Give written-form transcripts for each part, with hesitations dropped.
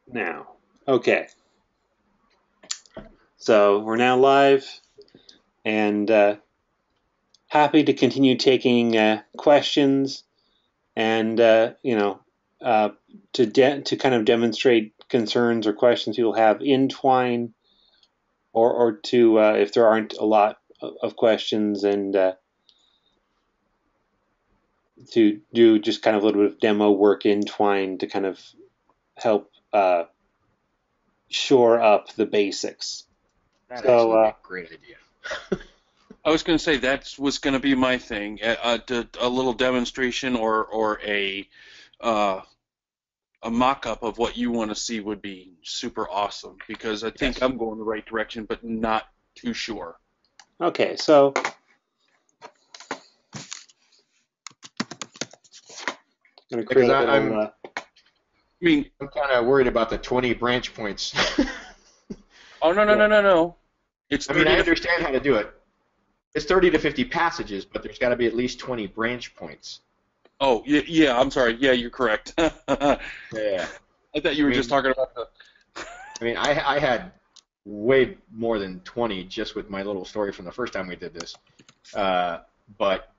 Now, okay. So we're now live and happy to continue taking questions and uh, to kind of demonstrate concerns or questions you'll have in Twine, or to if there aren't a lot of questions, and to do just kind of a little bit of demo work in Twine to kind of help shore up the basics. That'd So actually be a great idea. I was going to say that was going to be my thing. A little demonstration or uh, a mock-up of what you want to see would be super awesome because I think Yes. I'm going the right direction, but not too sure. okay, so I'm going to create Because a I'm little. I mean, I'm kind of worried about the 20 branch points. oh no no Yeah. no no no, it's I mean, 30 I to understand how to do it. It's 30 to 50 passages, but there's got to be at least 20 branch points. oh yeah, yeah I'm sorry, yeah, you're correct. I Yeah. thought you I were just mean, talking about the. I had way more than 20 just with my little story from the first time we did this. Uh, but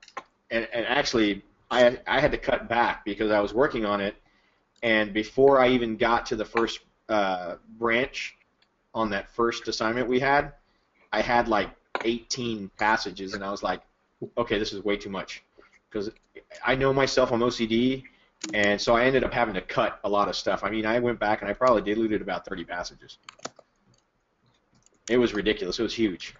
and actually, I had to cut back because I was working on it, and before I even got to the first branch on that first assignment we had, I had like 18 passages, and I was like, okay, this is way too much because I know myself, I'm OCD, and so I ended up having to cut a lot of stuff. I mean, I went back and I probably diluted about 30 passages. It was ridiculous. It was huge.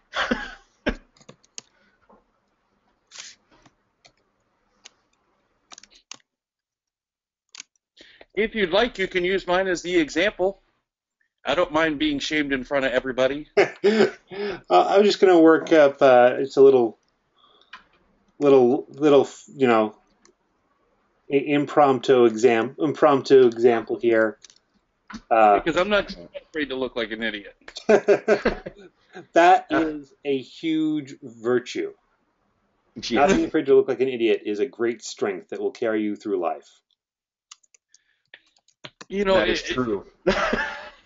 If you'd like, you can use mine as the example. I don't mind being shamed in front of everybody. I'm just going to work up. It's a little, impromptu example here. Uh, Because I'm not afraid to look like an idiot. that is a huge virtue. Not Yeah, being afraid to look like an idiot is a great strength that will carry you through life. You know, that is true.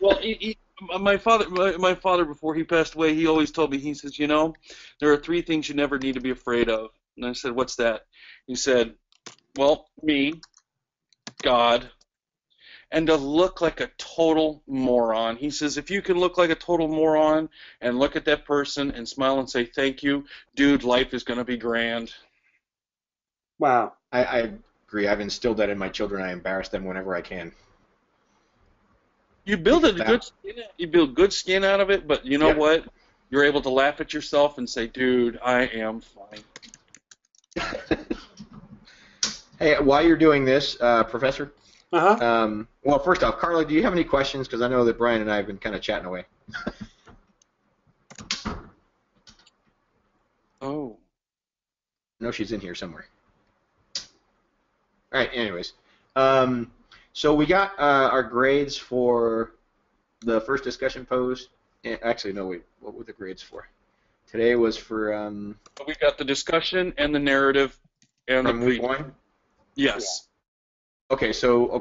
well, my father, before he passed away, he always told me, he says, there are three things you never need to be afraid of. And I said, what's that? He said, well, me, God, and to look like a total moron. He says, if you can look like a total moron and look at that person and smile and say thank you, dude, life is going to be grand. Wow. I agree. I've instilled that in my children. I embarrass them whenever I can. You build Because a good that, skin, you build good skin out of it, but you know yep. what? You're able to laugh at yourself and say, dude, I am fine. Hey, while you're doing this, Professor, Uh-huh. well, first off, Carla, do you have any questions? Because I know that Brian and I have been kind of chatting away. Oh. I know she's in here somewhere. All right, anyways. Um, so we got our grades for the first discussion pose. Actually, no, wait. What were the grades for? Today was for We got the discussion and the narrative and the from week pre. one. Yes. Okay, so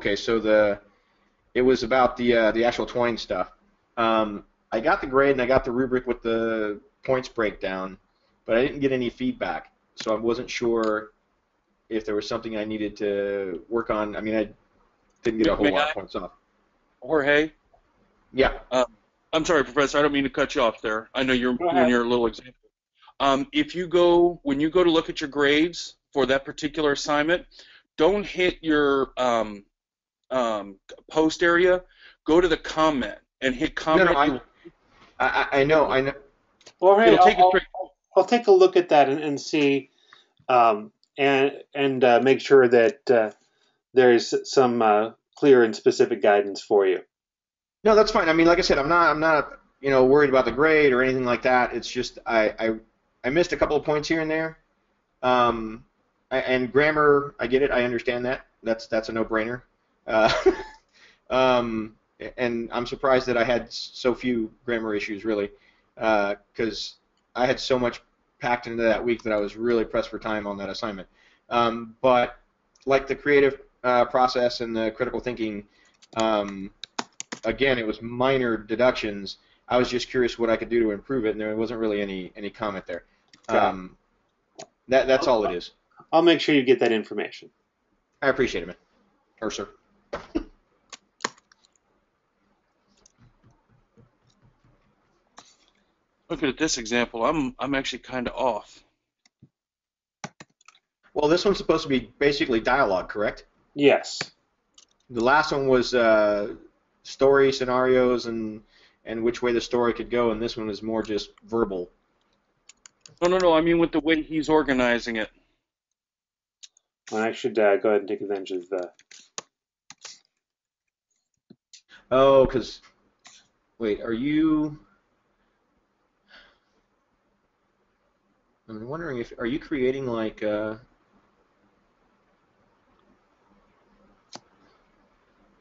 it was about the actual Twine stuff. I got the grade and I got the rubric with the points breakdown, but I didn't get any feedback, so I wasn't sure if there was something I needed to work on. I mean, I didn't get a whole May lot I, of points off. Jorge? Yeah. Uh, I'm sorry, Professor. I don't mean to cut you off there. I know you're Go doing ahead. your little example. If you go when you go to look at your grades for that particular assignment, don't hit your um, post area. Go to the comment and hit No, no, comment. I know, I know. All right. It'll take you straight. I'll take a look at that and see, and make sure that there's some clear and specific guidance for you. No, that's fine. I mean, like I said, I'm not, worried about the grade or anything like that. It's just I missed a couple of points here and there. Um, and grammar, I get it. I understand that. That's a no-brainer. Uh, um, and I'm surprised that I had so few grammar issues, really, because I had so much packed into that week that I was really pressed for time on that assignment. But like the creative process and the critical thinking, um, again, it was minor deductions. I was just curious what I could do to improve it, and there wasn't really any comment there. Okay. That's all it is. I'll make sure you get that information. I appreciate it, man. Or sir. Looking at this example, I'm actually kind of off. Well, this one's supposed to be basically dialogue, correct? Yes. The last one was story scenarios and which way the story could go, and this one is more just verbal. No. I mean with the way he's organizing it. Well, I should go ahead and take advantage of the. Oh, because wait, are you? I'm wondering if are you creating like.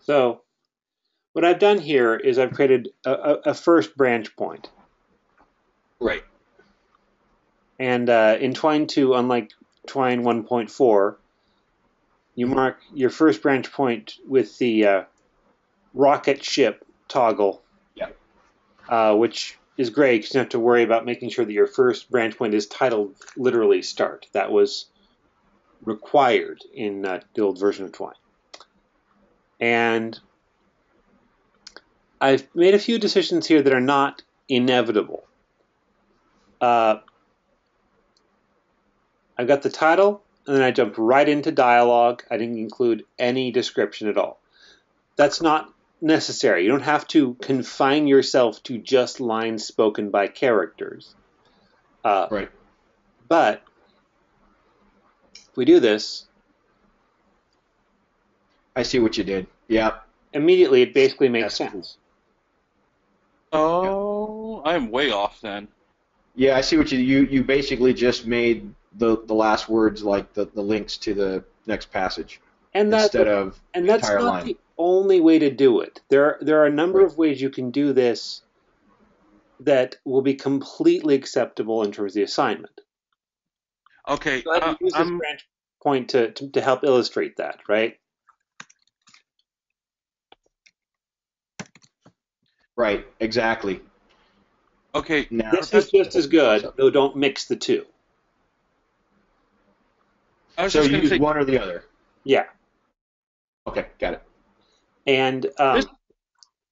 So, what I've done here is I've created a first branch point. Right. And in Twine 2, unlike Twine 1.4, you mark your first branch point with the rocket ship toggle. Yeah. Which is great because you don't have to worry about making sure that your first branch point is titled literally start. That was required in the old version of Twine. And I've made a few decisions here that are not inevitable. I've got the title, and then I jumped right into dialogue. I didn't include any description at all. That's not necessary. You don't have to confine yourself to just lines spoken by characters. Right. But if we do this, I see what you did. Yeah. immediately it basically makes That's sense. Oh, I'm way off then. Yeah, I see what you basically just made the last words like the links to the next passage And instead of the that's entire not line. the only way to do it. There are a number of ways you can do this that will be completely acceptable in terms of the assignment. Okay, So I use this I'm branch point to help illustrate that, right? Right, exactly. okay. Now, This is just as good, though don't mix the two. I was so just you going to use say, one or the other. Yeah. Okay, got it. And This-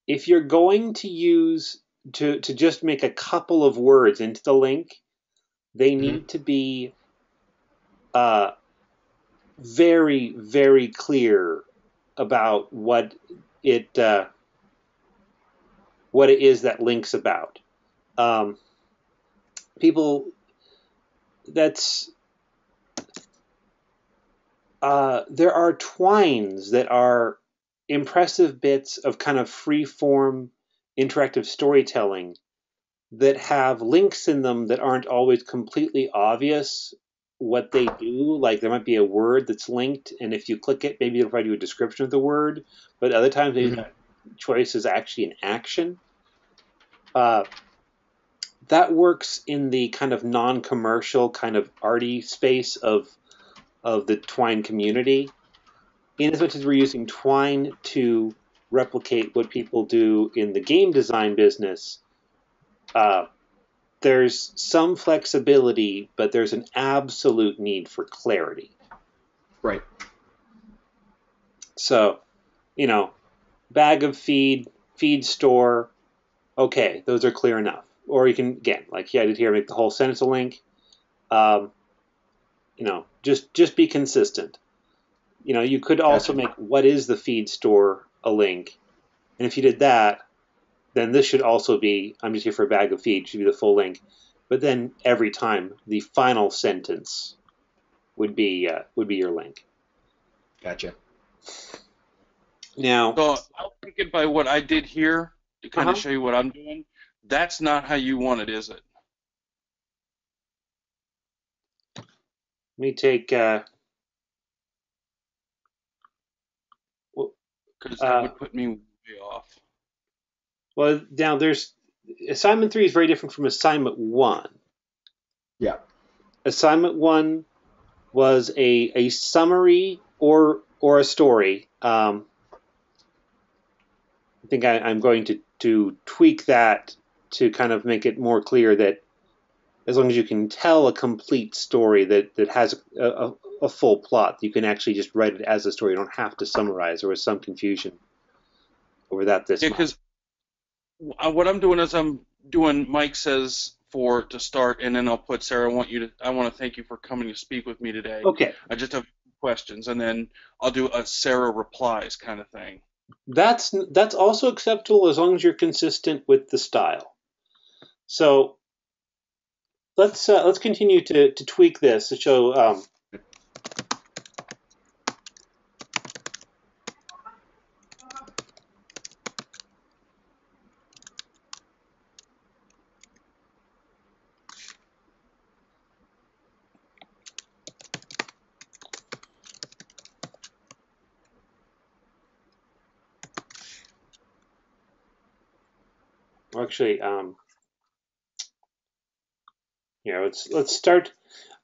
if you're going to use to just make a couple of words into the link, they need to be very, very clear about what it is that link's about. People, that's there are twines that are impressive bits of kind of free form interactive storytelling that have links in them that aren't always completely obvious what they do. Like there might be a word that's linked, and if you click it, maybe it'll provide you a description of the word. But other times, maybe that choice is actually an action. That works in the kind of non-commercial, kind of arty space of the Twine community. In as much as we're using Twine to replicate what people do in the game design business, there's some flexibility, but there's an absolute need for clarity. Right. So, bag of feed store, okay, those are clear enough. Or you can, again, like I did here, make the whole sentence a link. Just be consistent. You could also make what is the feed store a link. And if you did that, then this should also be, I'm just here for a bag of feed, should be the full link. But then every time the final sentence would be your link. Gotcha. Now, so I'll take it by what I did here to kind of show you what I'm doing. That's not how you want it, is it? let me take. Because that would put me way off. Well, now there's assignment 3 is very different from assignment 1. Yeah. Assignment 1 was a summary or a story I think I'm going to tweak that to kind of make it more clear that as long as you can tell a complete story that has a full plot, you can actually just write it as a story. You don't have to summarize. There was some confusion over that this Yeah, month. because what I'm doing is I'm doing Mike says for to start, and then I'll put Sarah. I want to thank you for coming to speak with me today. Okay, I just have questions, and then I'll do a Sarah replies kind of thing. that's also acceptable as long as you're consistent with the style. So let's continue to tweak this to show. Actually, here let's start.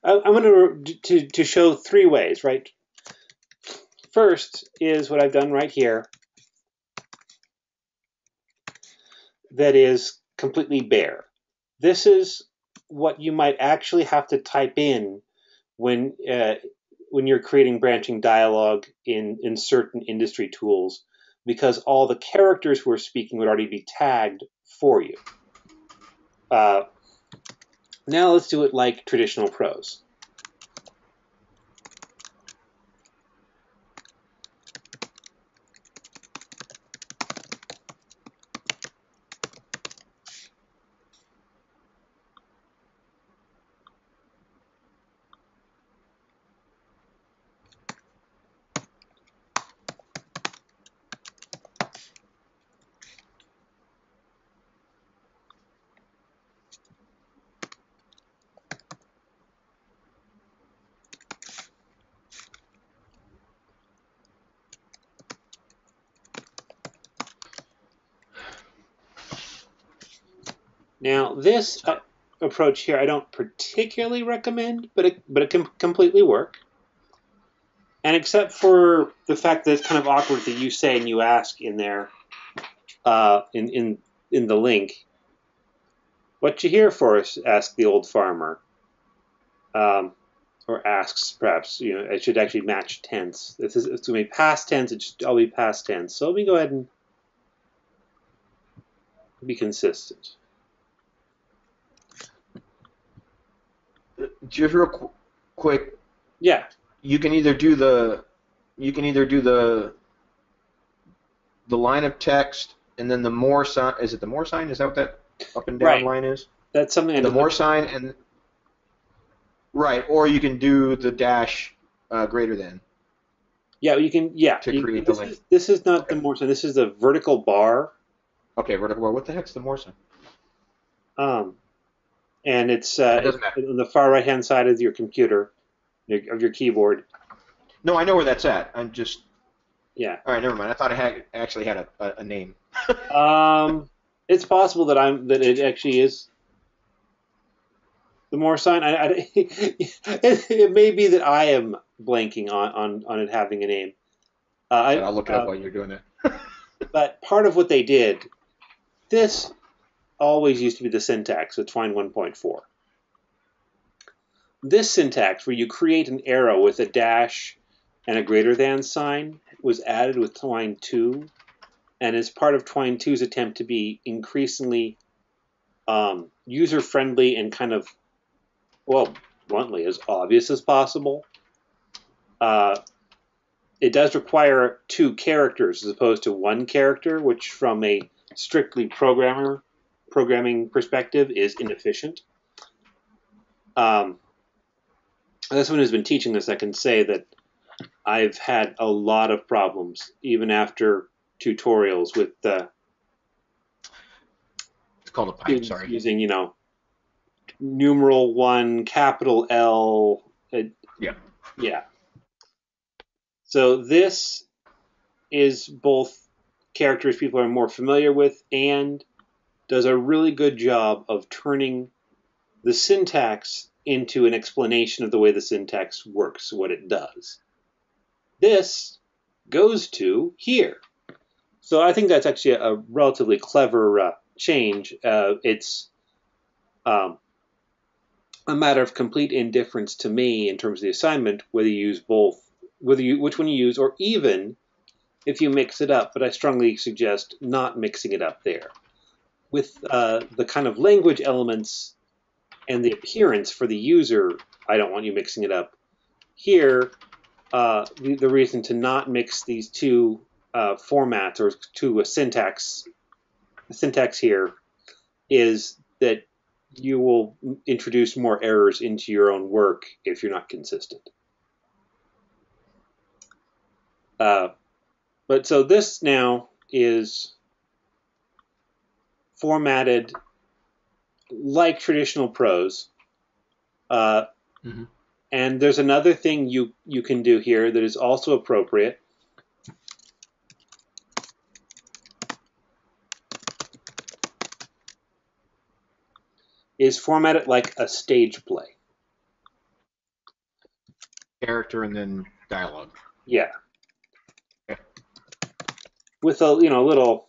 I'm going to show 3 ways, right? First is what I've done right here. That is completely bare. This is what you might actually have to type in when you're creating branching dialogue in certain industry tools, because all the characters who are speaking would already be tagged for you. Now let's do it like traditional prose. Now this approach here I don't particularly recommend, but it can completely work. And except for the fact that it's kind of awkward that you say and you ask in there, in the link, "What you here for?" asked the old farmer, or asks perhaps. It should actually match tense. It's going to be past tense. It should all be past tense. So let me go ahead and be consistent. Just real quick, Yeah. you can either do the line of text and then the more sign. Is it the more sign? Is that what that up and down Right. line is? That's something The more sign and right, or you can do the dash greater than. Yeah, you can. Yeah, to create the link. This is not the more sign. This is the vertical bar. Okay, vertical bar. What the heck's the more sign? And it's doesn't matter. on the far right hand side of your computer, of your keyboard. No, I know where that's at. I'm just. Yeah. All right, never mind. I thought it actually had a name. It's possible that it actually is the more sign. It may be that I am blanking on it having a name. I'll look it up while you're doing that. But part of what they did, this always used to be the syntax with Twine 1.4. This syntax, where you create an arrow with a dash and a greater than sign, was added with Twine 2, and is part of Twine 2's attempt to be increasingly user-friendly and kind of, well, bluntly, as obvious as possible. It does require 2 characters as opposed to 1 character, which from a strictly programming perspective is inefficient. As someone who's been teaching this, I can say that I've had a lot of problems, even after tutorials, with It's called a pipe. Sorry. using, numeral 1, capital L. Yeah. So this is both characters people are more familiar with and does a really good job of turning the syntax into an explanation of the way the syntax works, what it does. This goes to here. So I think that's actually a relatively clever change. It's um, a matter of complete indifference to me in terms of the assignment whether you use both, which one you use, or even if you mix it up. But I strongly suggest not mixing it up there. With the kind of language elements and the appearance for the user, I don't want you mixing it up. Here, the reason to not mix these two formats or two syntax here is that you will introduce more errors into your own work if you're not consistent. But so this now is formatted like traditional prose. Mm-hmm. And there's another thing you can do here that is also appropriate. Is format it like a stage play. Character and then dialogue. Yeah. Okay. With a little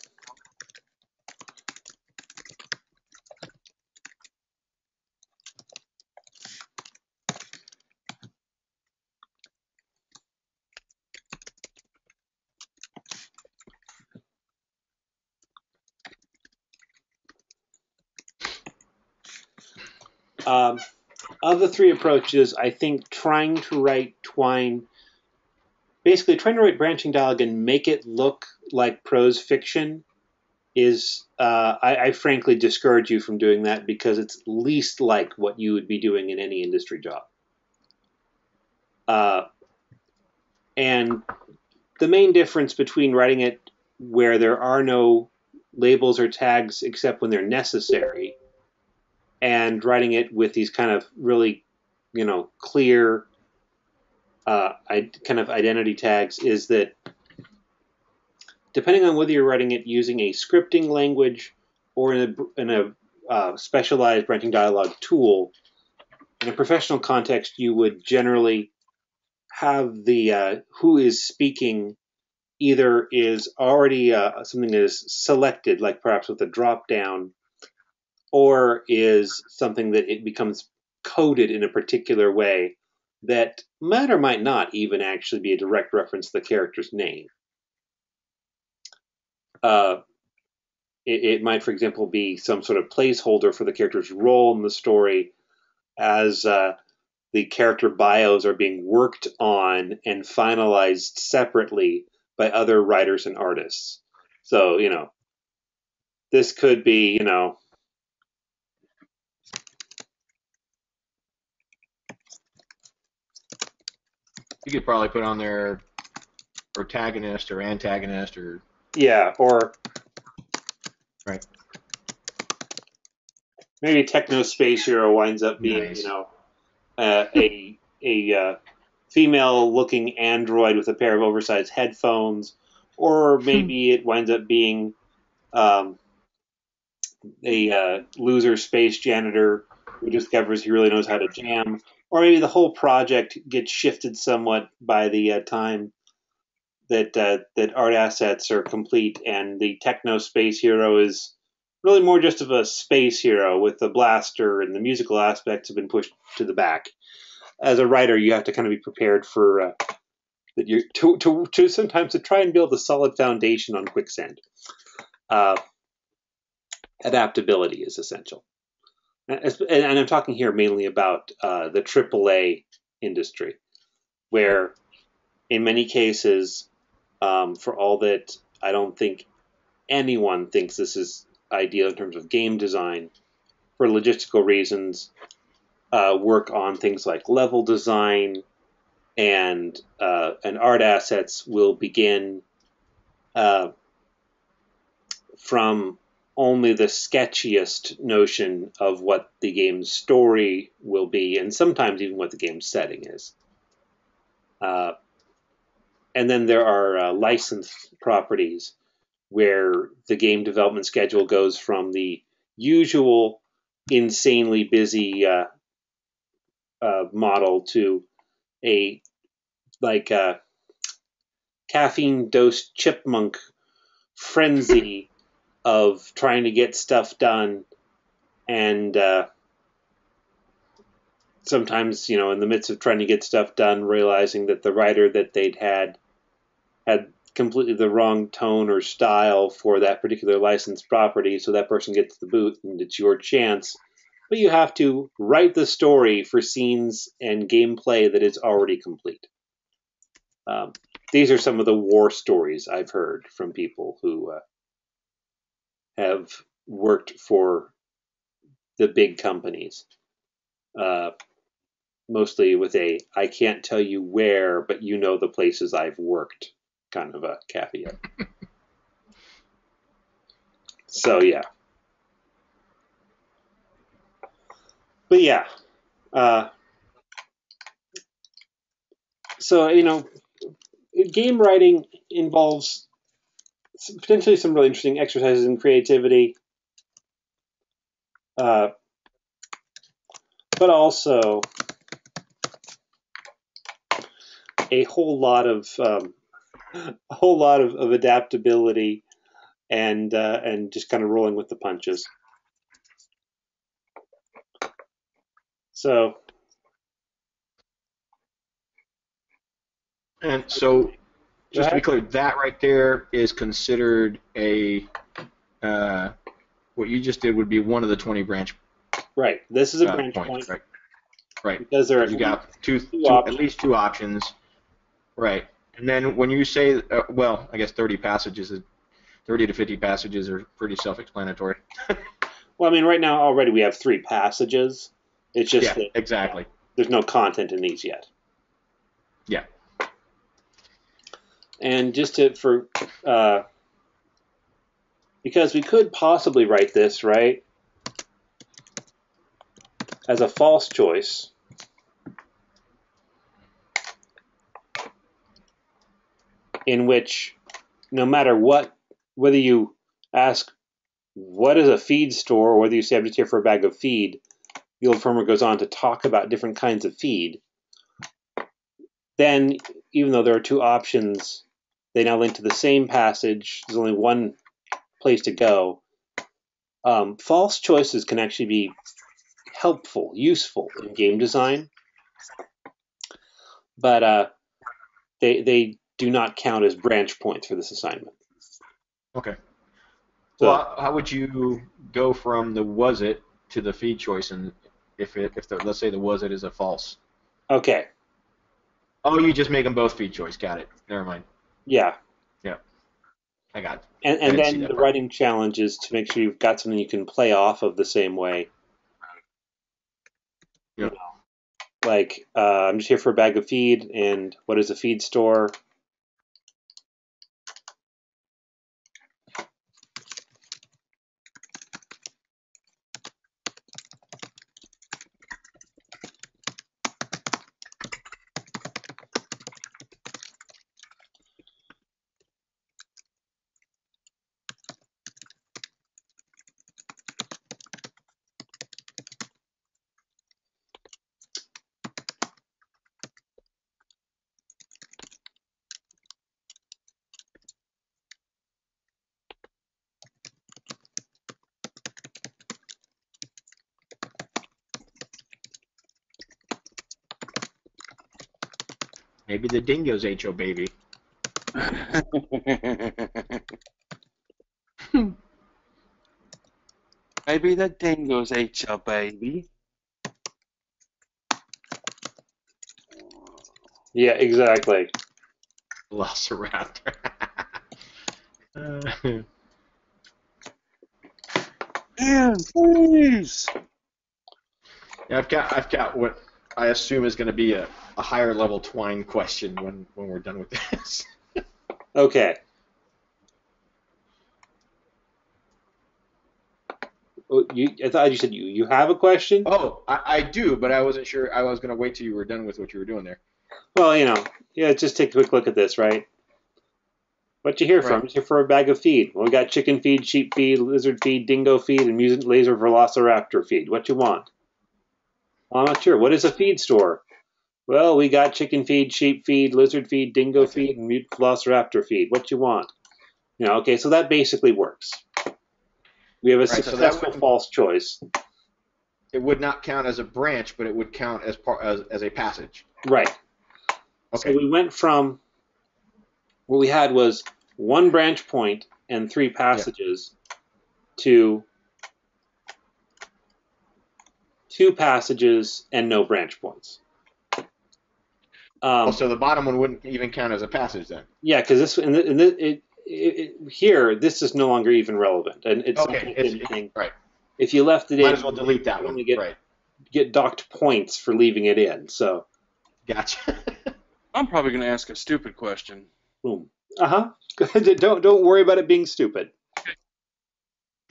of the three approaches, I think trying to write branching dialogue and make it look like prose fiction is, I frankly discourage you from doing that because it's least like what you would be doing in any industry job. And the main difference between writing it where there are no labels or tags except when they're necessary and writing it with these kind of really, clear kind of identity tags is that depending on whether you're writing it using a scripting language or in a specialized branching dialogue tool, in a professional context, you would generally have the who is speaking either is already something that is selected, like perhaps with a drop down, or is something that it becomes coded in a particular way that might or might not even actually be a direct reference to the character's name. It might, for example, be some sort of placeholder for the character's role in the story as the character bios are being worked on and finalized separately by other writers and artists. So, this could be, You could probably put on there protagonist or antagonist or or right. Maybe Techno Space Hero winds up being, nice. A female-looking android with a pair of oversized headphones, or maybe it winds up being a loser space janitor who discovers he really knows how to jam, or maybe the whole project gets shifted somewhat by the time that art assets are complete, and the Techno Space Hero is really more just of a space hero with the blaster, and the musical aspects have been pushed to the back. As a writer, you have to kind of be prepared for that you to sometimes to try and build a solid foundation on quicksand. Adaptability is essential, and I'm talking here mainly about the AAA industry, where in many cases, for all that I don't think anyone thinks this is ideal in terms of game design, for logistical reasons, work on things like level design and art assets will begin from only the sketchiest notion of what the game's story will be, and sometimes even what the game's setting is. And then there are licensed properties where the game development schedule goes from the usual insanely busy model to a caffeine dosed chipmunk frenzy of trying to get stuff done, and sometimes, in the midst of trying to get stuff done, realizing that the writer that they'd had completely the wrong tone or style for that particular licensed property, so that person gets the boot, and it's your chance. But you have to write the story for scenes and gameplay that is already complete. These are some of the war stories I've heard from people who have worked for the big companies. Mostly with a, I can't tell you where, but you know the places I've worked kind of a caveat. So, yeah. But, yeah. So, game writing involves potentially some really interesting exercises in creativity, but also a whole lot of adaptability and just kind of rolling with the punches. So, and so, just to be clear, that right there is considered a what you just did would be one of the 20 branch. Right. This is a branch point. Right. Because there are you got at least two options. Right. And then when you say, well, I guess 30 to 50 passages are pretty self-explanatory. Well, I mean, right now already we have 3 passages. It's just that exactly. There's no content in these yet. Yeah. And just because we could possibly write this, right, as a false choice. In which, no matter what, whether you ask what is a feed store, or whether you say I'm just here for a bag of feed, the old firmer goes on to talk about different kinds of feed. Then, even though there are 2 options, they now link to the same passage. There's only one place to go. False choices can actually be helpful, useful in game design, but they do not count as branch points for this assignment. Okay. So, well, how would you go from the was it to the feed choice, and if let's say the was it is a false? Okay. Oh, you just make them both feed choice. Got it. Never mind. Yeah. Yeah. I got it. And then the writing challenge is to make sure you've got something you can play off of the same way. Yeah. Like, I'm just here for a bag of feed, and what is a feed store? Maybe the dingoes ate your baby. Maybe the dingoes ate your baby. Yeah, exactly. Velociraptor. Man, please. Yeah, I've got what I assume is going to be a higher level twine question when we're done with this. Okay. I thought you said you have a question? Oh, I do, but I wasn't sure. I was going to wait till you were done with what you were doing there. Well, just take a quick look at this, right? What you here from? Right. Here for a bag of feed. Well, we got chicken feed, sheep feed, lizard feed, dingo feed, and mutant laser velociraptor feed. What you want? Well, I'm not sure. What is a feed store? Well, we got chicken feed, sheep feed, lizard feed, dingo feed, and mutant velociraptor feed. What you want? Okay, so that basically works. We have a Right, so successful false choice. it would not count as a branch, but it would count as a passage. Right. Okay. So we went from what we had was one branch point and 3 passages to 2 passages and no branch points. So the bottom one wouldn't even count as a passage then. Yeah, because here this is no longer even relevant, and it's Okay. It's right. If you left it in, Might as well delete that you one. only Right. get docked points for leaving it in. So, Gotcha. I'm probably going to ask a stupid question. boom. Don't worry about it being stupid.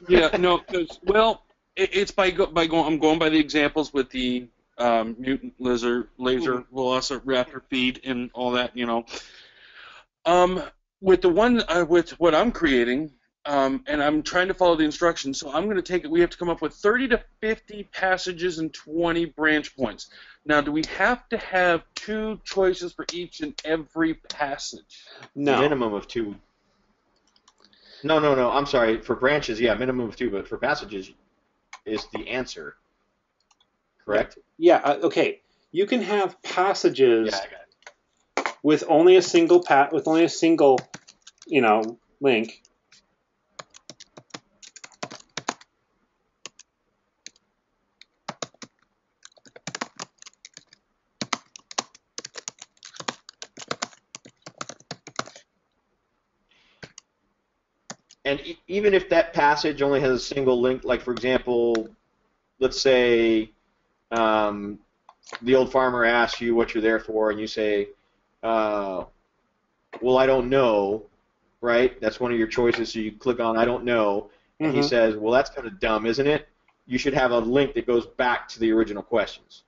Yeah, no, because it's by going. I'm going by the examples with the mutant laser velociraptor feed and all that. With the one with what I'm creating, and I'm trying to follow the instructions. So I'm going to take it. We have to come up with 30 to 50 passages and 20 branch points. Now, do we have to have 2 choices for each and every passage? No. Minimum of 2. No. I'm sorry. For branches, yeah, minimum of 2. But for passages, is the answer correct? Yeah. Okay. You can have passages Yeah, I got it. with only a single link. And even if that passage only has a single link, like for example, let's say the old farmer asks you what you're there for, and you say, well, I don't know, right? That's one of your choices, so you click on I don't know, and he says, well, that's kind of dumb, isn't it? You should have a link that goes back to the original questions.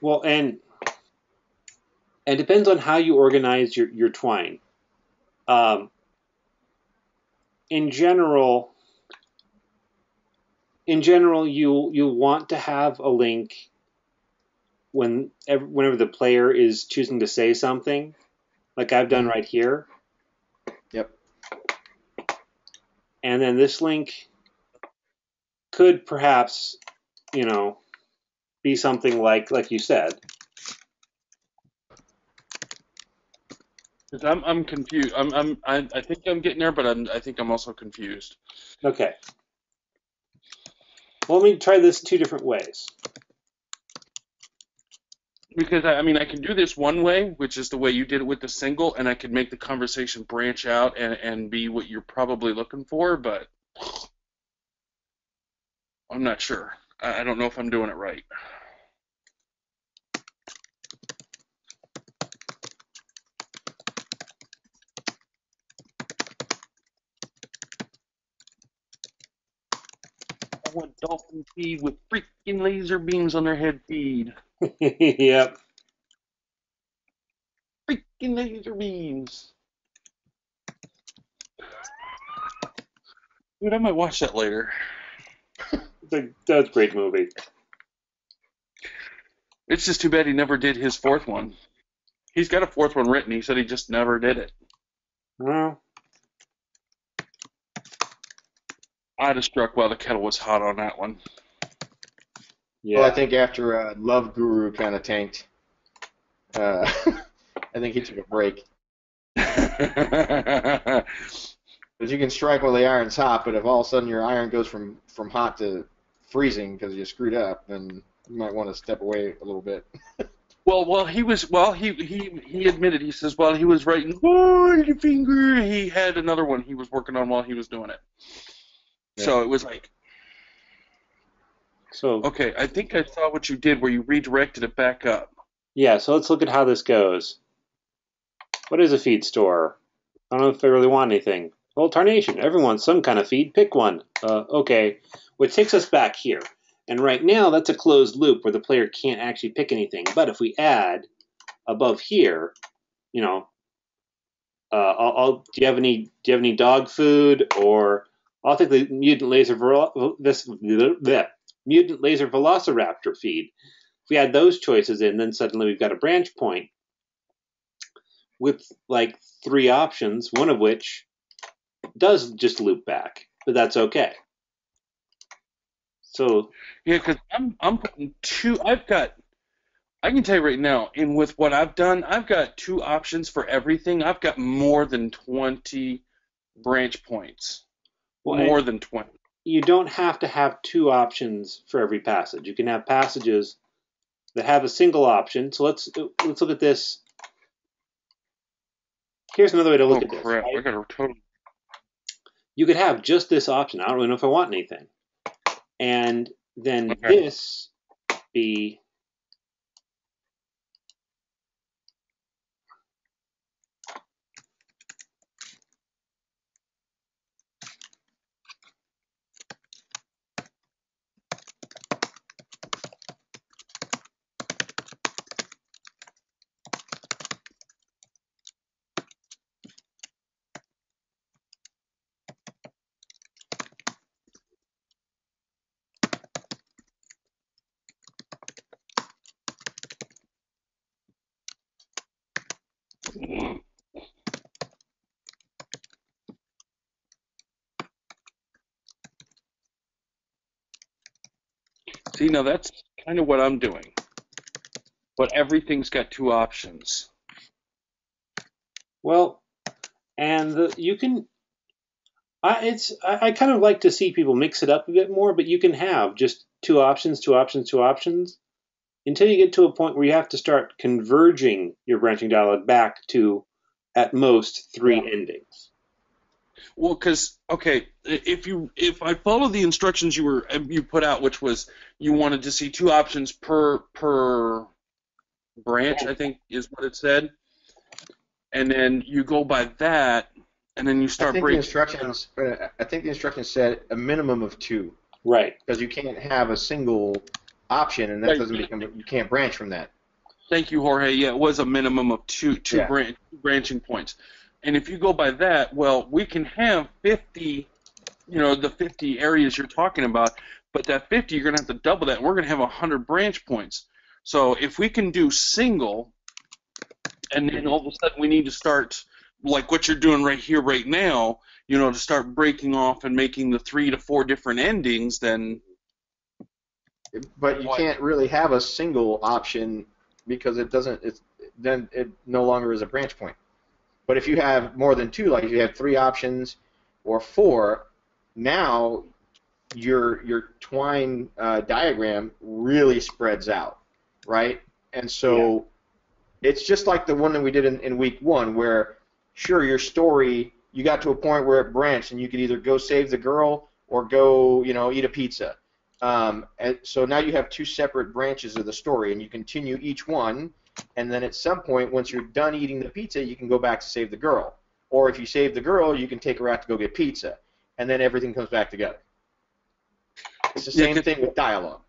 Well, and it depends on how you organize your twine. In general, you want to have a link whenever the player is choosing to say something, like I've done right here. Yep. And then this link could perhaps, be something like you said. Because I'm confused. I think I'm getting there, but I think I'm also confused. Okay. Well, let me try this 2 different ways. Because I can do this one way, which is the way you did it with the single, and I could make the conversation branch out and be what you're probably looking for, but I'm not sure. I don't know if I'm doing it right. I want dolphin feed with freaking laser beams on their head feed. Yep. Freaking laser beams. Dude, I might watch that later. That's a great movie. It's just too bad he never did his 4th one. He's got a 4th one written. He said he just never did it. Well, I'd have struck while the kettle was hot on that one. Yeah. Well, I think after Love Guru kind of tanked, I think he took a break. Because you can strike while the iron's hot, but if all of a sudden your iron goes from hot to freezing because you screwed up, then you might want to step away a little bit. He admitted, he says while he was writing your finger, he had another one he was working on while he was doing it. Yeah. So it was like, okay, I think I saw what you did where you redirected it back up. Yeah, so let's look at how this goes. What is a feed store? I don't know if I really want anything. Well, tarnation. Everyone wants some kind of feed. Pick one. Okay. Which takes us back here. And right now, that's a closed loop where the player can't actually pick anything. But if we add above here, do you have any dog food? Or I'll take the mutant laser velociraptor feed. If we add those choices in, then suddenly we've got a branch point with like 3 options, one of which does just loop back, but that's okay. So Yeah, because I'm putting two. I can tell you right now, and with what I've done, I've got two options for everything. I've got more than 20 branch points. well, and More than 20. you don't have to have two options for every passage. You can have passages that have a single option. So let's look at this. Here's another way to look Oh at this. crap! I Right? got a total. You could have just this option. I don't really know if I want anything, and then Okay. this be See, now that's kind of what I'm doing, but everything's got two options. well, and you can. I kind of like to see people mix it up a bit more, but you can have just two options, two options, two options, until you get to a point where you have to start converging your branching dialog back to, at most, three Yeah. endings. Well, because okay, if I follow the instructions you put out, which was you wanted to see two options per branch, I think is what it said, and then you go by that, and then you I start think the breaking. instructions. I think the instructions said a minimum of two, Right. because you can't have a single option, and that Right. doesn't become. You can't branch from that. Thank you, Jorge. Yeah, it was a minimum of Yeah. branching points, and if you go by that, well, we can have 50. The 50 areas you're talking about, but that 50 you're going to have to double that, and we're going to have 100 branch points. So if we can do single, and then all of a sudden we need to start like what you're doing right here, right now, to start breaking off and making the 3 to 4 different endings, then But you what? can't really have a single option because it doesn't. Then it no longer is a branch point. But if you have more than two, like if you have three options or four, now your twine diagram really spreads out, right? And Yeah. so it's just like the one that we did in week one, where sure your story you got to a point where it branched, and you could either go save the girl or go eat a pizza. And so now you have two separate branches of the story, and you continue each one, and then at some point, once you're done eating the pizza, you can go back to save the girl. Or if you save the girl, you can take her out to go get pizza, and then everything comes back together. It's the Yeah, same thing with dialogue.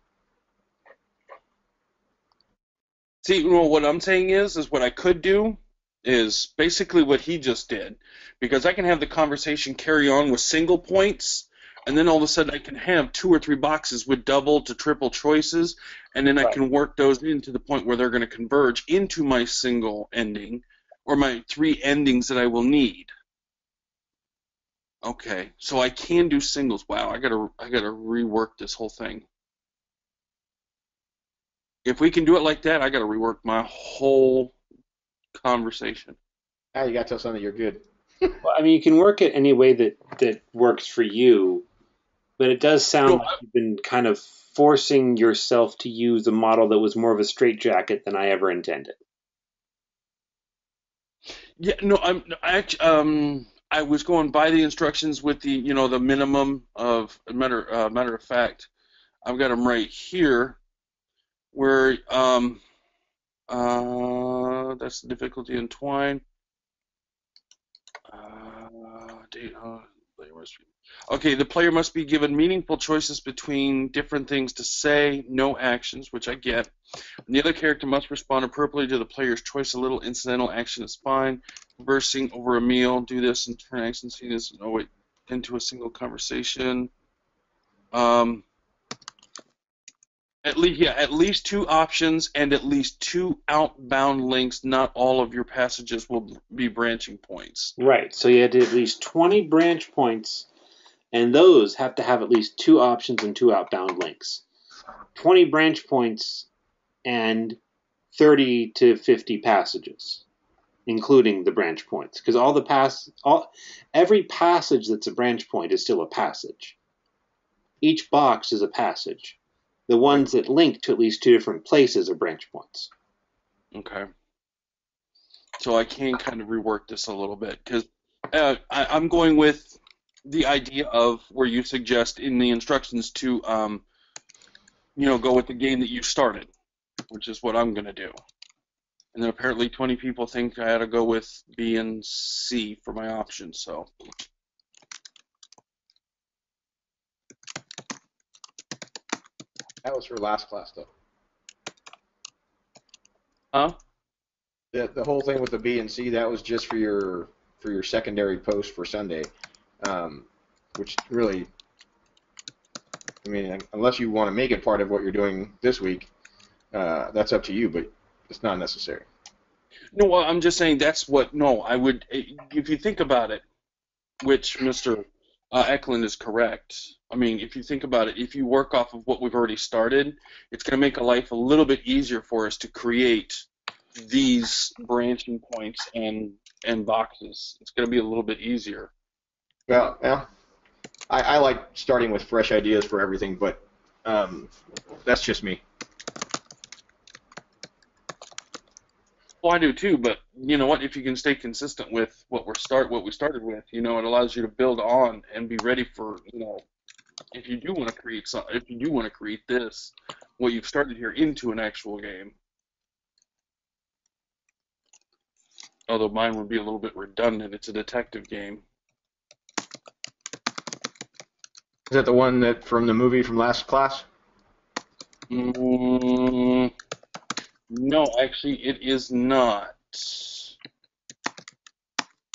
see, what I'm saying is what I could do is basically what he just did, because I can have the conversation carry on with single points, and then all of a sudden I can have 2 or 3 boxes with double to triple choices, and then I Right. can work those into the point where they're going to converge into my single ending, or my 3 endings that I will need. Okay, so I can do singles. Wow, I gotta rework this whole thing. If we can do it like that, I gotta rework my whole conversation. Now you got to tell something you're good. Well, I mean, you can work it any way that works for you, but it does sound No, like you've been kind of forcing yourself to use a model that was more of a straitjacket than I ever intended. yeah, no, I was going by the instructions with the minimum of matter of fact, I've got them right here where that's the difficulty in twine. Date, player must be, okay, the player must be given meaningful choices between different things to say, no actions, which I get. And the other character must respond appropriately to the player's choice. A little incidental action is fine. Conversing over a meal, do this and turn action scenes into a single conversation. Um, At least two options and at least two outbound links. Not all of your passages will be branching points. Right. So you had to at least 20 branch points, and those have to have at least two options and two outbound links. 20 branch points and 30 to 50 passages, including the branch points, because every passage that's a branch point is still a passage. Each box is a passage. The ones that link to at least two different places are branch points. Okay. So I can kind of rework this a little bit because I'm going with the idea of where you suggest in the instructions to, go with the game that you started, which is what I'm going to do. And then apparently 20 people think I ought to go with B and C for my options, so. That was for last class, though. Huh? The whole thing with the B and C, that was just for your secondary post for Sunday, which really, I mean, unless you want to make it part of what you're doing this week, that's up to you, but it's not necessary. No, well, I'm just saying that's what, no, I would, if you think about it, which Mr. Eklund is correct. I mean, if you think about it, if you work off of what we've already started, it's going to make life a little bit easier for us to create these branching points and boxes. It's going to be a little bit easier. Well, I like starting with fresh ideas for everything, but that's just me. Well, I do too, but you know what? If you can stay consistent with what we started with, it allows you to build on and be ready for, if you do want to create if you do want to create this, what you've started here into an actual game. Although mine would be a little bit redundant. It's a detective game. Is that the one that from the movie from last class? No, actually, it is not.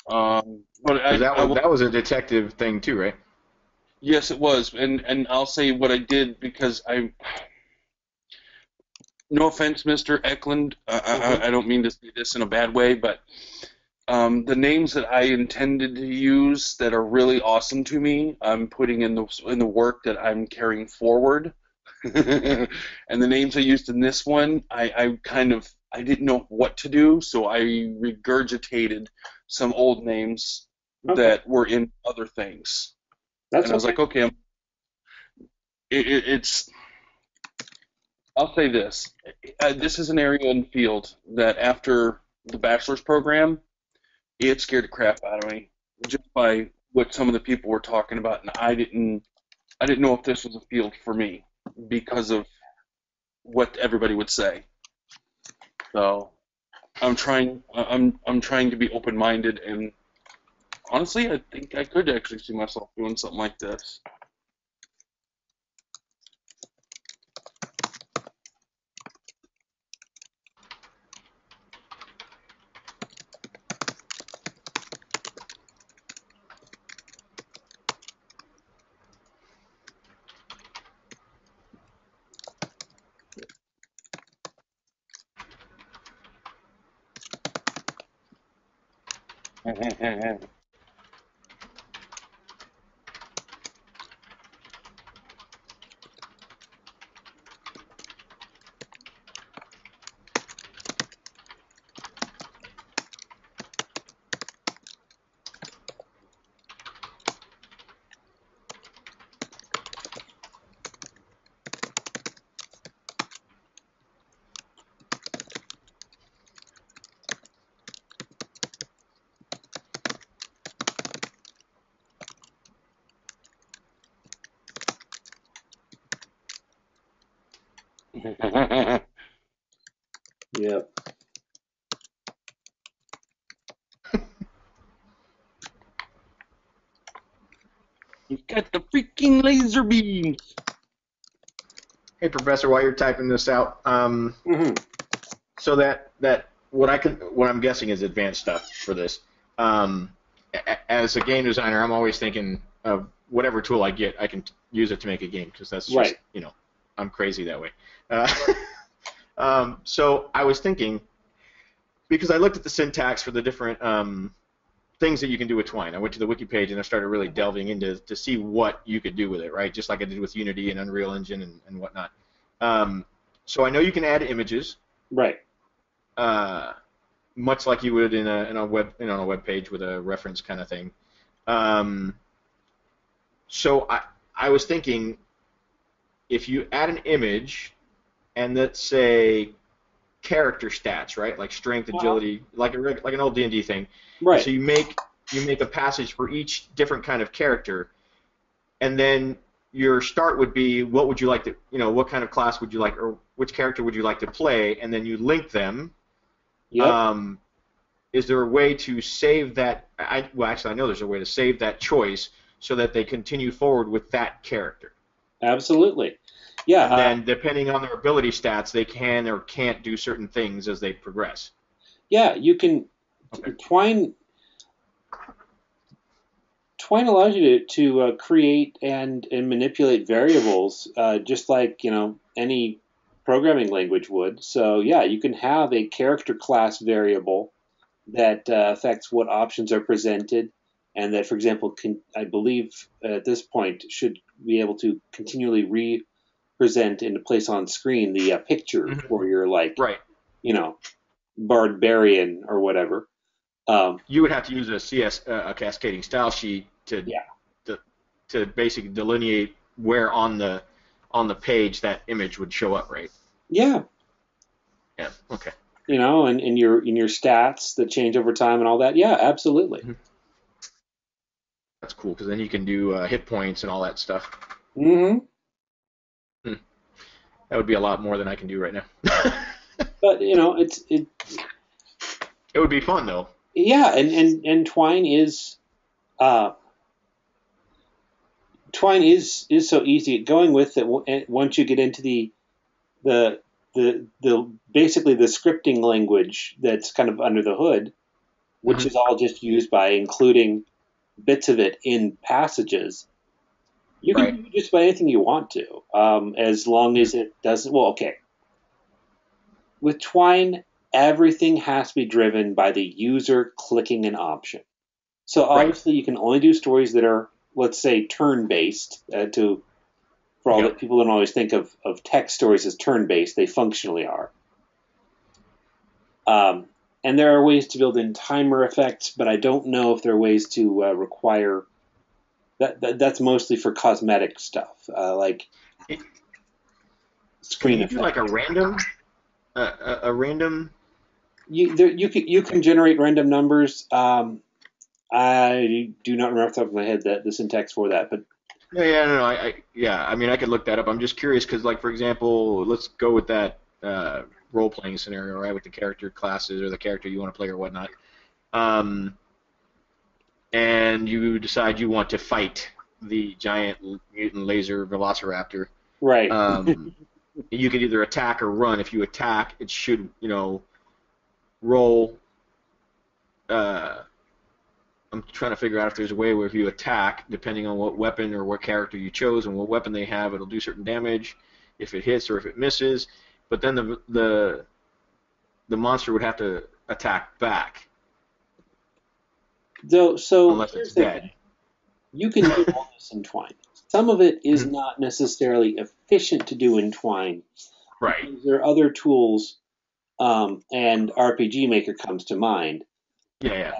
But that was a detective thing too, right? Yes, it was, and I'll say what I did because no offense, Mr. Eklund, I don't mean to say this in a bad way, but the names that I intended to use that are really awesome to me, I'm putting in the work that I'm carrying forward. And the names I used in this one, I didn't know what to do, so I regurgitated some old names that were in other things. I was like, okay, I'll say this. This is an area in the field that after the bachelor's program, it scared the crap out of me just by what some of the people were talking about, and I didn't know if this was a field for me because of what everybody would say. So I'm trying to be open-minded, and honestly, I think I could actually see myself doing something like this. Yep. You've got the freaking laser beam. Hey, Professor, while you're typing this out, so that what I'm guessing is advanced stuff for this. As a game designer, I'm always thinking of whatever tool I get, I can use it to make a game because that's just Right. I'm crazy that way. Uh, so I was thinking, because I looked at the syntax for the different things that you can do with Twine. I went to the wiki page and I started really delving into to see what you could do with it, right? Just like I did with Unity and Unreal Engine and whatnot. So I know you can add images, Right. much like you would in a web page with a reference kind of thing. Um, so I was thinking, if you add an image and let's say character stats, right, like strength, agility, like like an old D&D thing. Right. So you make a passage for each different kind of character, and then your start would be what would you like to, what kind of class would you like, or which character would you like to play, and then you link them. Yep. Is there a way to save that? Well, actually, I know there's a way to save that choice so that they continue forward with that character. Absolutely. Yeah. And then, depending on their ability stats, they can or can't do certain things as they progress. Yeah, you can. Okay. Twine allows you to create and manipulate variables, just like any programming language would. So yeah, you can have a character class variable that affects what options are presented, and that, for example, I believe at this point should be able to continually represent and place on screen the picture for your Right. barbarian or whatever. You would have to use a cascading style sheet to Yeah. to basically delineate where on the page that image would show up, right? Yeah. Yeah. Okay. And in your stats that change over time and all that. Yeah, absolutely. That's cool because then you can do hit points and all that stuff. Mm-hmm. That would be a lot more than I can do right now. But It would be fun though. yeah, and Twine is so easy going with it. Once you get into the basically the scripting language that's kind of under the hood, which is all just used by including bits of it in passages. You can do just about anything you want to, as long as it doesn't. Well, okay. With Twine, everything has to be driven by the user clicking an option. So obviously, you can only do stories that are, let's say, turn-based. For all that people don't always think of text stories as turn-based, they functionally are. And there are ways to build in timer effects, but I don't know if there are ways to require. That's mostly for cosmetic stuff, like screen Can you effects. do like a random? You can generate random numbers. I do not remember off the top of my head the syntax for that, but No. I mean, I could look that up. I'm just curious because, like, for example, let's go with that role-playing scenario, right, with the character classes or the character you want to play or whatnot. And you decide you want to fight the giant mutant laser velociraptor. right. You can either attack or run. If you attack, it should, roll. I'm trying to figure out if there's a way where if you attack, depending on what weapon or what character you chose and what weapon they have, it'll do certain damage if it hits or if it misses. But then the monster would have to attack back. So unless it's dead. You can do all this in Twine. Some of it is not necessarily efficient to do in Twine. Right. There are other tools, and RPG Maker comes to mind. Yeah.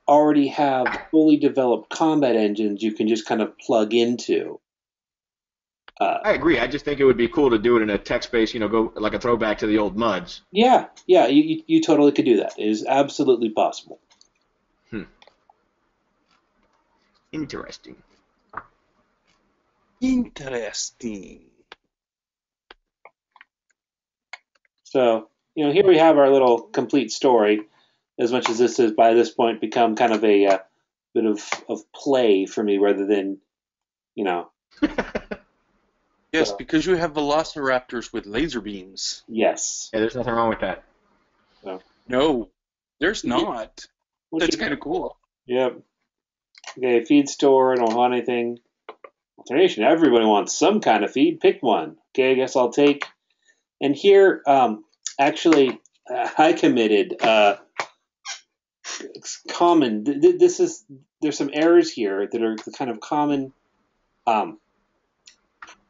Already have fully developed combat engines you can just kind of plug into. I agree. I just think it would be cool to do it in a text-based, go like a throwback to the old MUDs. Yeah, you totally could do that. It is absolutely possible. Interesting. So, here we have our little complete story, as much as this has by this point become kind of a bit of play for me rather than, Yes, because you have velociraptors with laser beams. Yes. Yeah, there's nothing wrong with that. So. No, there's not. That's kind of cool. Yep. Okay, feed store, I don't want anything. Alternation. Everybody wants some kind of feed. Pick one. Okay, I guess I'll take. And here, actually, I committed. It's common. This is there's some errors here that are the kind of common um,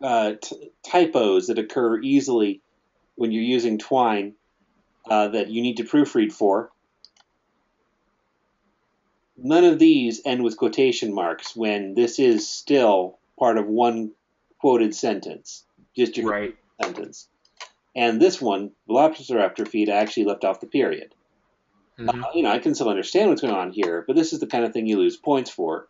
typos that occur easily when you're using Twine that you need to proofread for. None of these end with quotation marks when this is still part of one quoted sentence, just your Right. sentence. And this one, Velociraptor feed, I actually left off the period. Mm-hmm. I can still understand what's going on here, but this is the kind of thing you lose points for,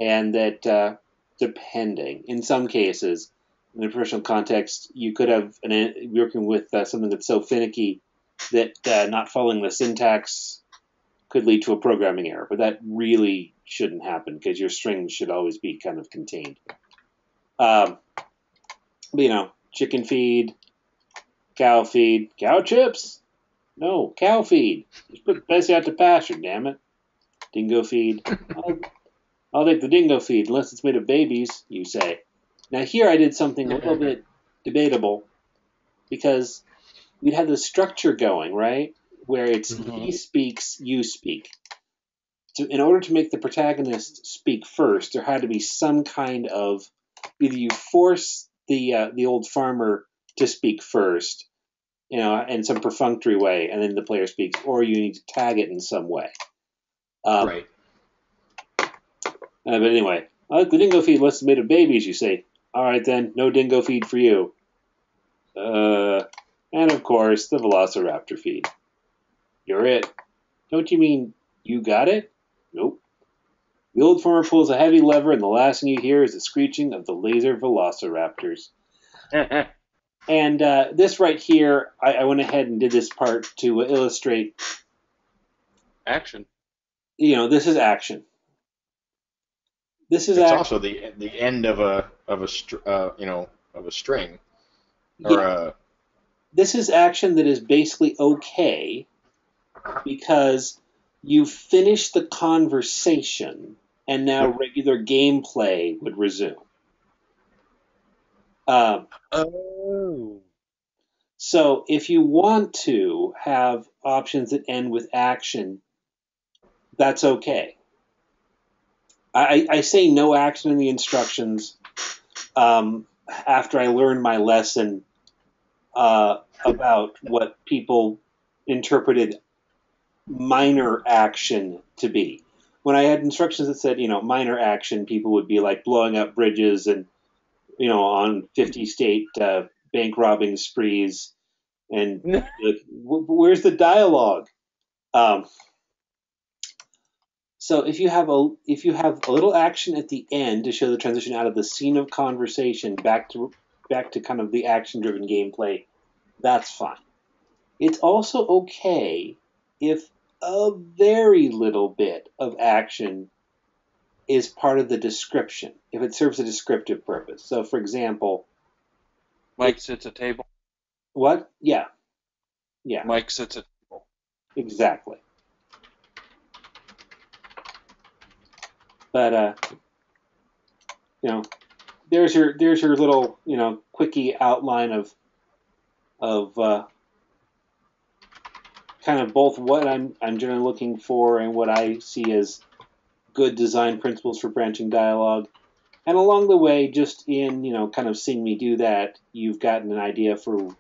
and that depending, in some cases, in a professional context, you could have working with something that's so finicky that not following the syntax could lead to a programming error, but that really shouldn't happen because your strings should always be kind of contained. But, chicken feed, cow chips. No, cow feed. Just put Bessie out to pasture, damn it. Dingo feed. I'll take the dingo feed unless it's made of babies, you say. Now here I did something a little bit debatable because we'd have the structure going, right? Where it's he speaks, you speak. So in order to make the protagonist speak first, there had to be some kind of either you force the old farmer to speak first, in some perfunctory way, and then the player speaks, or you need to tag it in some way. Right. But anyway, I like the dingo feed unless it's made of babies, you say. All right then, no dingo feed for you. And of course, the Velociraptor feed. You're it. Don't you mean you got it? Nope. The old farmer pulls a heavy lever, and the last thing you hear is the screeching of the laser velociraptors. And this right here, I went ahead and did this part to illustrate. Action. This is action. This is It's action. also the end of a string. Yeah. This is action that is basically okay because you finished the conversation and now regular gameplay would resume. So if you want to have options that end with action, that's okay. I say no action in the instructions after I learned my lesson about what people interpreted minor action to be. When I had instructions that said, minor action, people would be like blowing up bridges and, on 50 state bank robbing sprees. And where's the dialogue? So if you have a little action at the end to show the transition out of the scene of conversation back to kind of the action-driven gameplay, that's fine. It's also okay if a very little bit of action is part of the description, if it serves a descriptive purpose. So, for example, Mike sits at table. What? Yeah. Mike sits at table. Exactly. But there's your little quickie outline of kind of both what I'm generally looking for and what I see as good design principles for branching dialogue. And along the way, just in kind of seeing me do that, you've gotten an idea for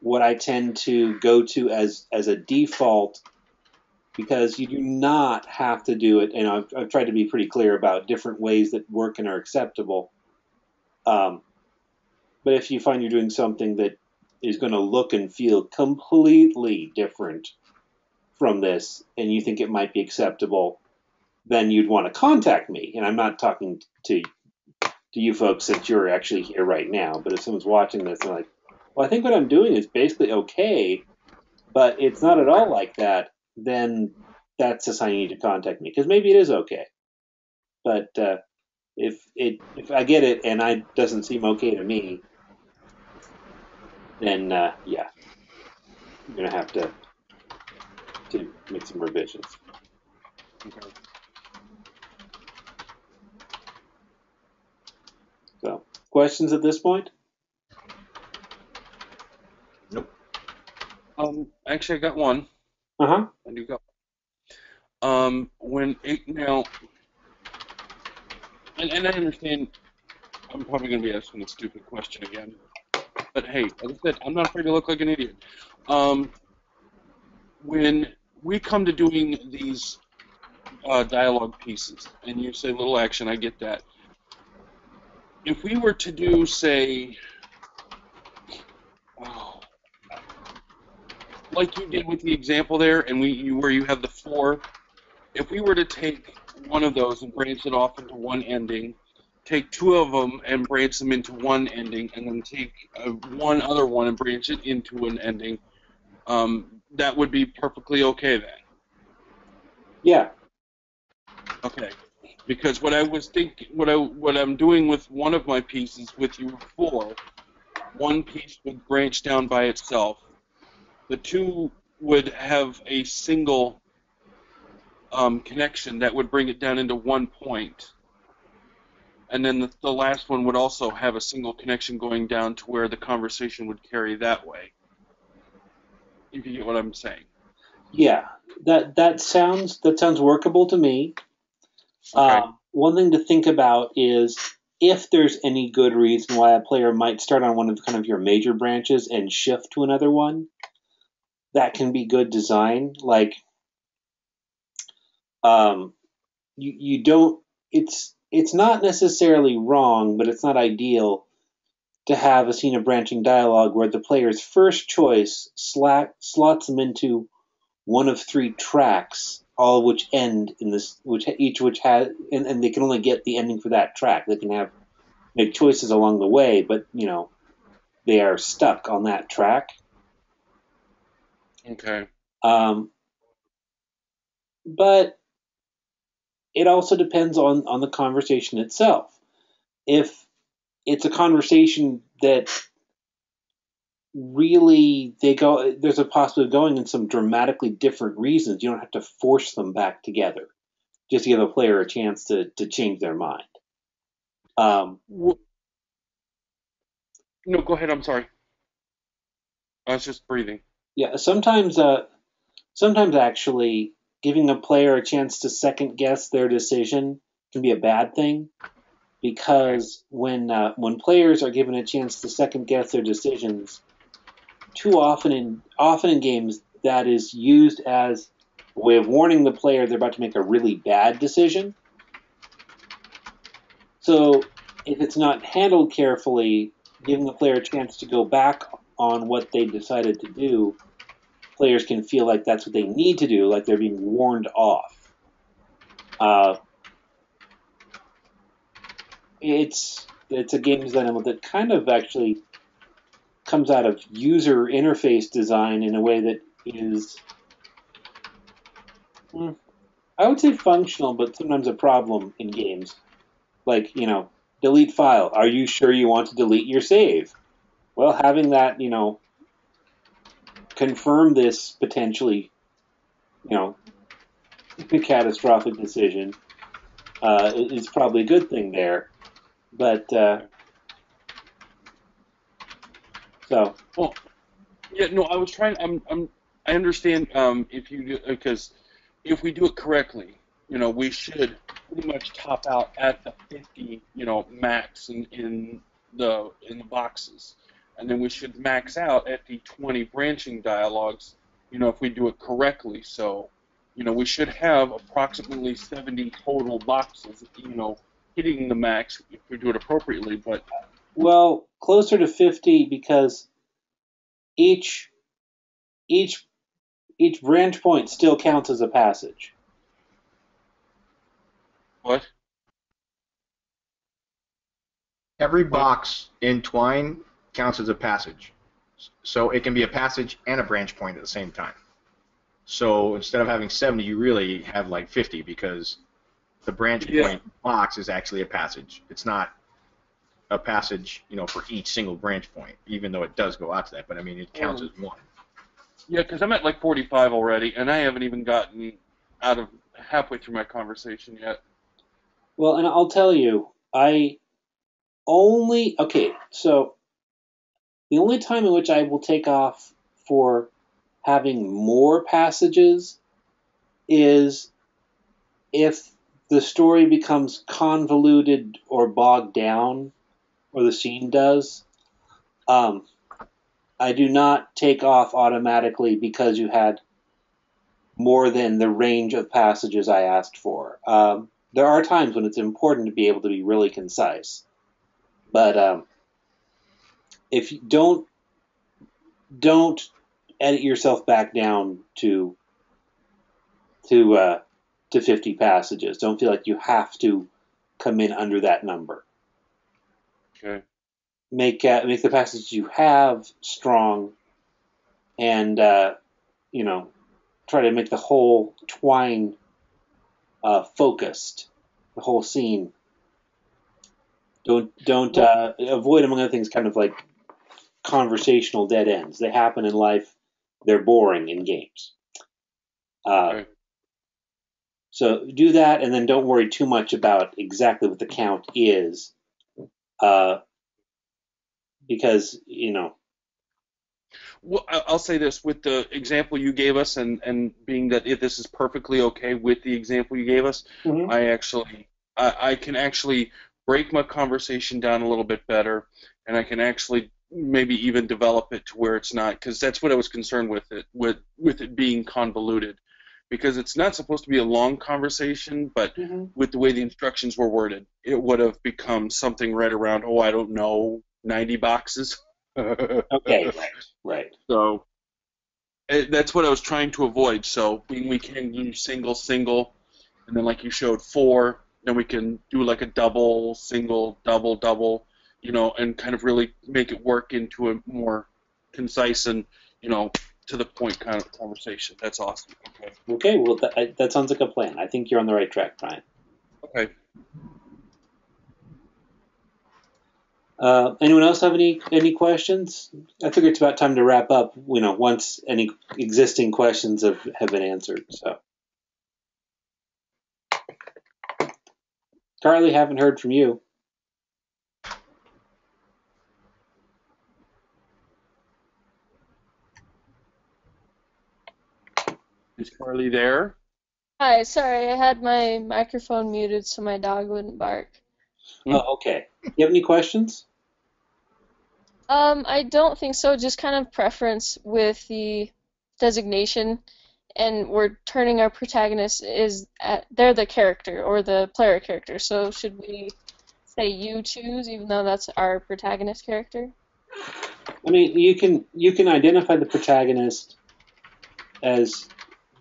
what I tend to go to as a default, because you do not have to do it. And I've tried to be pretty clear about different ways that work and are acceptable. But if you find you're doing something that is going to look and feel completely different from this, and you think it might be acceptable, then you'd want to contact me. And I'm not talking to you folks that you're actually here right now, but if someone's watching this and like, well, I think what I'm doing is basically okay, but it's not at all like that, then that's a sign you need to contact me, because maybe it is okay. But if I get it and it doesn't seem okay to me, then yeah, you're gonna have to make some revisions. Okay. questions at this point? Nope. Actually, I got one. Uh-huh. I do got. Now, and I understand. I'm probably going to be asking a stupid question again. But hey, like I said, I'm not afraid to look like an idiot. When we come to doing these dialogue pieces, and you say little action, I get that. If we were to do, say, oh, like you did with the example there, and where you have the 4, if we were to take one of those and branch it off into one ending, take 2 of them and branch them into one ending, and then take one other one and branch it into an ending, that would be perfectly okay then. Yeah. Okay. Because what I was thinking, what I'm doing with one of my pieces with you 4, one piece would branch down by itself. The 2 would have a single connection that would bring it down into one point. And then the last one would also have a single connection going down to where the conversation would carry that way. If you get what I'm saying. Yeah. That sounds workable to me. Okay. One thing to think about is if there's any good reason why a player might start on one of kind of your major branches and shift to another one, that can be good design. Like, you don't. It's not necessarily wrong, but it's not ideal to have a scene of branching dialogue where the player's first choice slots them into one of 3 tracks, all of which end in this, which has, and they can only get the ending for that track. They can make choices along the way, but they are stuck on that track. Okay. But it also depends on the conversation itself. If it's a conversation that really there's a possibility of going in some dramatically different reasons, you don't have to force them back together. Just to give a player a chance to change their mind. No, go ahead. I'm sorry. I was just breathing. Yeah, sometimes actually giving a player a chance to second guess their decision can be a bad thing, because when players are given a chance to second guess their decisions, too often in games that is used as a way of warning the player they're about to make a really bad decision. So if it's not handled carefully, giving the player a chance to go back on what they decided to do, players can feel like that's what they need to do, like they're being warned off. It's a game design element that kind of actually comes out of user interface design in a way that is, I would say, functional, but sometimes a problem in games. Like, delete file. Are you sure you want to delete your save? Well, having that, confirm this potentially, catastrophic decision is probably a good thing there. But so. Well, yeah, no, I was trying. I understand. If you do, because if we do it correctly, we should pretty much top out at the 50, max in the boxes, and then we should max out at the 20 branching dialogues. If we do it correctly, so we should have approximately 70 total boxes. Hitting the max if we do it appropriately, but. Well, closer to 50, because each each each branch point still counts as a passage. What? Every box in Twine counts as a passage. So it can be a passage and a branch point at the same time. So instead of having 70, you really have like 50, because the branch point box is actually a passage. It's not a passage, for each single branch point, even though it does go out to that. But I mean, it counts as one. Yeah, because I'm at like 45 already, and I haven't even gotten out of halfway through my conversation yet. Well, and I'll tell you, Only okay. So the only time in which I will take off for having more passages is if the story becomes convoluted or bogged down, or the scene does. Um, I do not take off automatically because you had more than the range of passages I asked for. There are times when it's important to be able to be really concise, but if you don't edit yourself back down to uh, to 50 passages. Don't feel like you have to come in under that number. Okay. Make the passages you have strong, and you know try to make the whole twine focused, the whole scene. Don't avoid, among other things, kind of like conversational dead ends. They happen in life. They're boring in games. Okay. So do that, and then don't worry too much about exactly what the count is, uh, because Well, I'll say this with the example you gave us, and being that if this is perfectly okay with the example you gave us, Mhm. I can actually break my conversation down a little bit better, and I can actually maybe even develop it to where it's not, because that's what I was concerned with it being convoluted, because it's not supposed to be a long conversation, but Mhm. with the way the instructions were worded, it would have become something right around, oh, I don't know, 90 boxes. Okay, right, right. So that's what I was trying to avoid. So we can do single, single, and then like you showed four, then we can do like a double, single, double, double, and kind of really make it work into a more concise and to the point kind of conversation. That's awesome. Okay. Okay, well that sounds like a plan. I think you're on the right track, Brian. Okay. Anyone else have any questions? I figure it's about time to wrap up. Once any existing questions have been answered. So, Carly, haven't heard from you. Is Carly there? Hi, sorry, I had my microphone muted so my dog wouldn't bark. Oh, okay. You have any questions? I don't think so, just kind of preference with the designation, and we're turning our protagonist they're the character or the player character, so should we say you choose even though that's our protagonist character? I mean, you can identify the protagonist as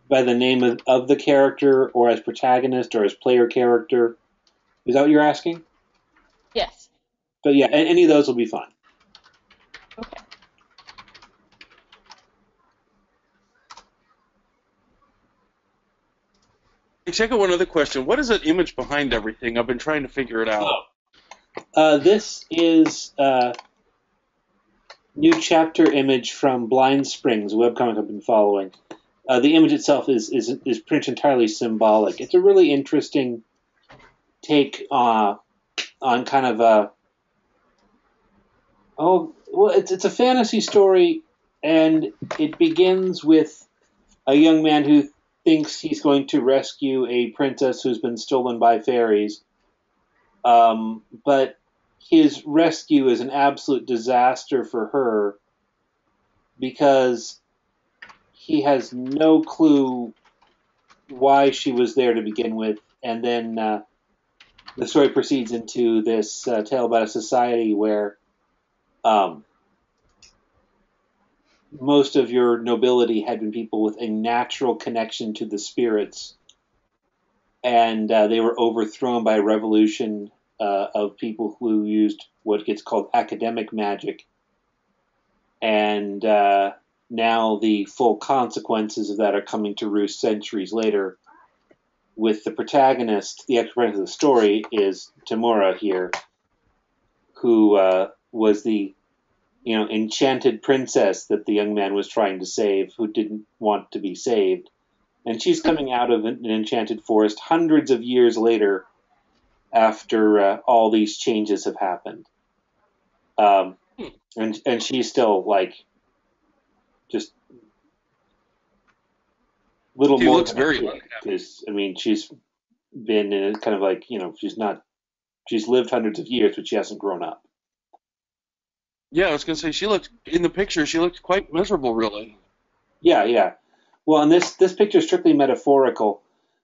by the name of the character, or as protagonist, or as player character. Is that what you're asking? Yes. But yeah, any of those will be fine. Okay. Hey, check out one other question. What is that image behind everything? I've been trying to figure it out. This is new chapter image from Blind Springs, a webcomic I've been following. The image itself is pretty much entirely symbolic. It's a really interesting take on kind of it's a fantasy story, and it begins with a young man who thinks he's going to rescue a princess who's been stolen by fairies, but his rescue is an absolute disaster for her because he has no clue why she was there to begin with, and then the story proceeds into this tale about a society where um, most of your nobility had been people with a natural connection to the spirits, and they were overthrown by a revolution of people who used what gets called academic magic, and now the full consequences of that are coming to roost centuries later. With the protagonist, the actual protagonist of the story is Tamura here, who was the enchanted princess that the young man was trying to save, who didn't want to be saved, and she's coming out of an enchanted forest hundreds of years later after all these changes have happened. And she's still like just little She more looks than a very kid, because I mean she's been in kind of like, she's lived hundreds of years, but she hasn't grown up. Yeah, I was gonna say she looked in the picture. She looked quite miserable, really. Yeah. Well, and this picture is strictly metaphorical,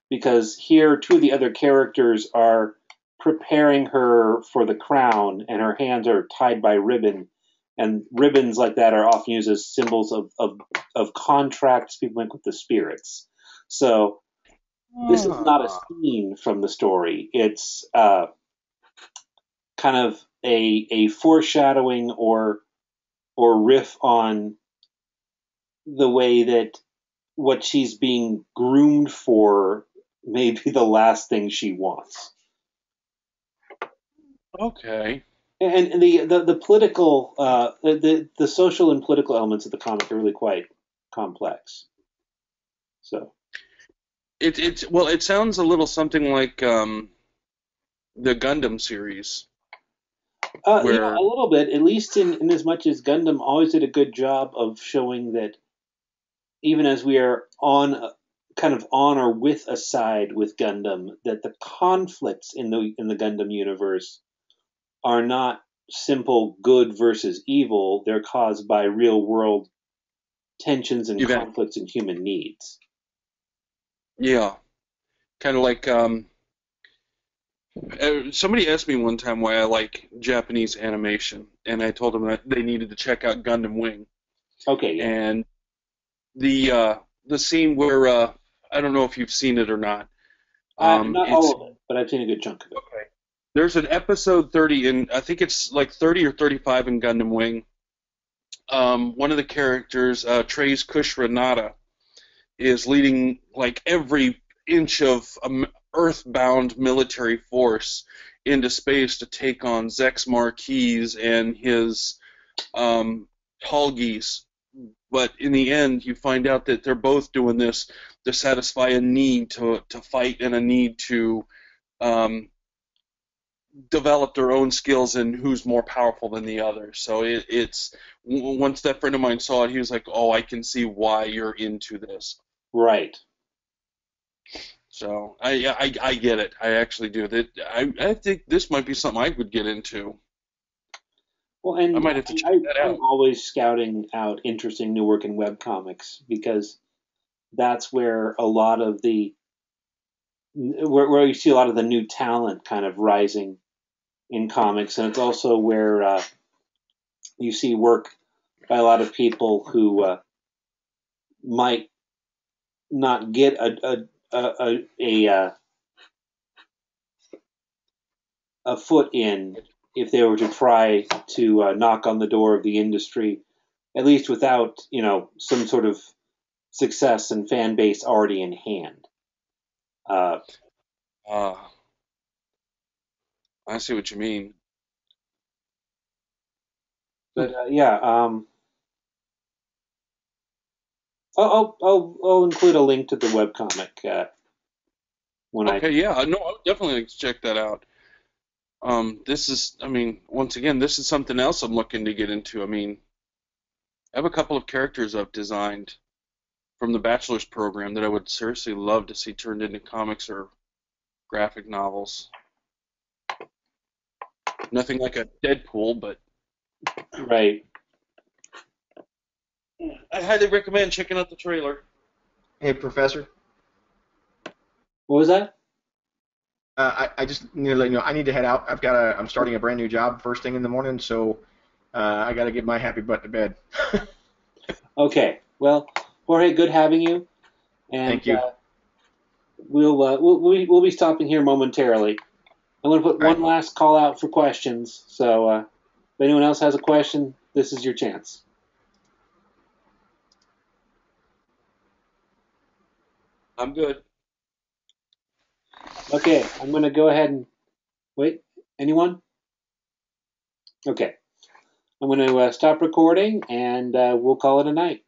because here two of the other characters are preparing her for the crown, and her hands are tied by ribbon, and ribbons like that are often used as symbols of contracts people make with the spirits. So this is not a Ah, scene from the story. It's kind of a foreshadowing or riff on the way that what she's being groomed for may be the last thing she wants. okay. And the political, the social and political elements of the comic are really quite complex. So, Well, it sounds a little something like the Gundam series, a where little bit, at least in as much as Gundam always did a good job of showing that even as we are kind of on or with a side with Gundam, that the conflicts in the Gundam universe are not simple good versus evil. They're caused by real world tensions and event, conflicts and human needs. yeah, kind of like somebody asked me one time why I like Japanese animation, and I told them that they needed to check out Gundam Wing, Okay, yeah. and the scene where I don't know if you've seen it or not. Not It's all of it, but I've seen a good chunk of it. okay. There's an episode 30 in, I think it's like 30 or 35 in Gundam Wing. One of the characters, Trey's Kushranada, is leading like every inch of earthbound military force into space to take on Zex Marquis and his Tallgeese. But in the end, you find out that they're both doing this to satisfy a need to fight and a need to um, develop their own skills and who's more powerful than the other. So it's once that friend of mine saw it, he was like, "Oh, I can see why you're into this." Right. So I get it. I actually do. That I think this might be something I would get into. Well, I and might have to check that I'm out. always scouting out interesting new work in webcomics, because that's where a lot of where you see a lot of the new talent kind of rising in comics, and it's also where you see work by a lot of people who might not get a foot in if they were to try to knock on the door of the industry, at least without some sort of success and fan base already in hand. Uh, Uh, I see what you mean. but yeah, I'll include a link to the webcomic when I. Okay, yeah, no, I would definitely like to check that out. This is, I mean, once again, this is something else I'm looking to get into. I mean, I have a couple of characters I've designed from the bachelor's program that I would seriously love to see turned into comics or graphic novels. Nothing like a Deadpool, but Right. I highly recommend checking out the trailer. Hey, Professor. What was that? I just need to let you know I need to head out. I'm starting a brand new job first thing in the morning, so I got to get my happy butt to bed. Okay. Well, Jorge, good having you, and Thank you. we'll be stopping here momentarily. I'm going to put All right. one last call out for questions. So if anyone else has a question, this is your chance. I'm good. Okay, I'm going to go ahead and wait. Anyone? Okay. I'm going to stop recording, and we'll call it a night.